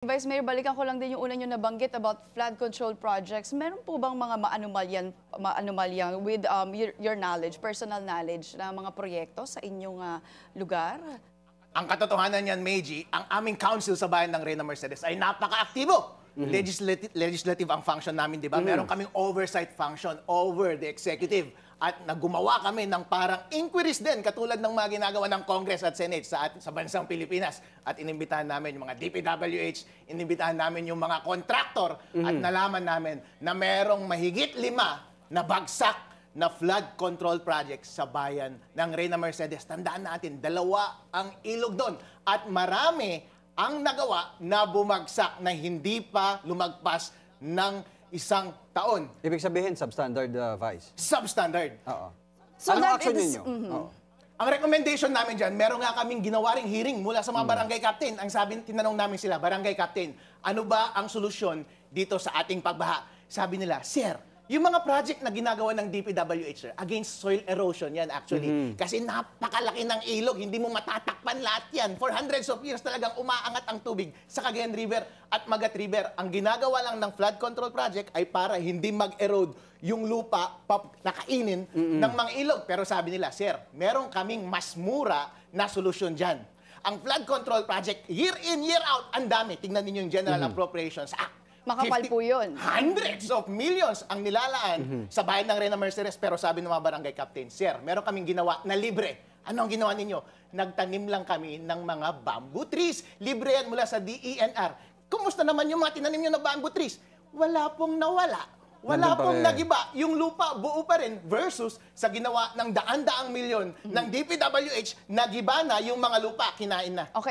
Vice Mayor, balikan ko lang din yung una nyo nabanggit about flood control projects. Meron po bang mga maanumalyan with your knowledge, personal knowledge na mga proyekto sa inyong lugar? Ang katotohanan niyan, Meiji, ang aming council sa bayan ng Reyna Mercedes ay napaka-aktibo. Legislative ang function namin, di ba? Meron kaming oversight function over the executive. At naggumawa kami ng parang inquiries din, katulad ng mga ginagawa ng Congress at Senate sa bansang Pilipinas. At inimbitahan namin yung mga DPWH, inimbitahan namin yung mga contractor, at nalaman namin na merong mahigit 5 na bagsak na flood control project sa bayan ng Reyna Mercedes. Tandaan natin, 2 ang ilog doon. At marami ang nagawa na bumagsak na hindi pa lumagpas ng 1 taon. Ibig sabihin, substandard, Vice? Substandard. Oo. So Anong that action is- ninyo? Ang recommendation namin dyan, meron nga kaming ginawa ring hearing mula sa mga barangay captain. Ang tinanong namin sila, barangay captain, ano ba ang solusyon dito sa ating pagbaha? Sabi nila, Sir, yung mga project na ginagawa ng DPWH, sir, against soil erosion yan actually. Kasi napakalaki ng ilog, hindi mo matatakpan lahat yan. For hundreds of years talagang umaangat ang tubig sa Cagayan River at Magat River. Ang ginagawa lang ng flood control project ay para hindi mag-erode yung lupa nakainin ng mga ilog. Pero sabi nila, Sir, meron kaming mas mura na solusyon dyan. Ang flood control project, year in, year out, ang dami. Tingnan ninyo yung General Appropriations Act. Makapal po yun. Hundreds of millions ang nilalaan sa bayan ng Reyna Mercedes. Pero sabi ng mga barangay captain, Sir, meron kaming ginawa na libre. Ano ang ginawa ninyo? Nagtanim lang kami ng mga bamboo trees. Libre yan mula sa DENR. Kumusta naman yung mga tinanim nyo na bamboo trees? Wala pong nawala. Wala pong nagiba. Yung lupa buo pa rin versus sa ginawa ng daan-daang milyon ng DPWH, nagiba na yung mga lupa, kinain na. Okay.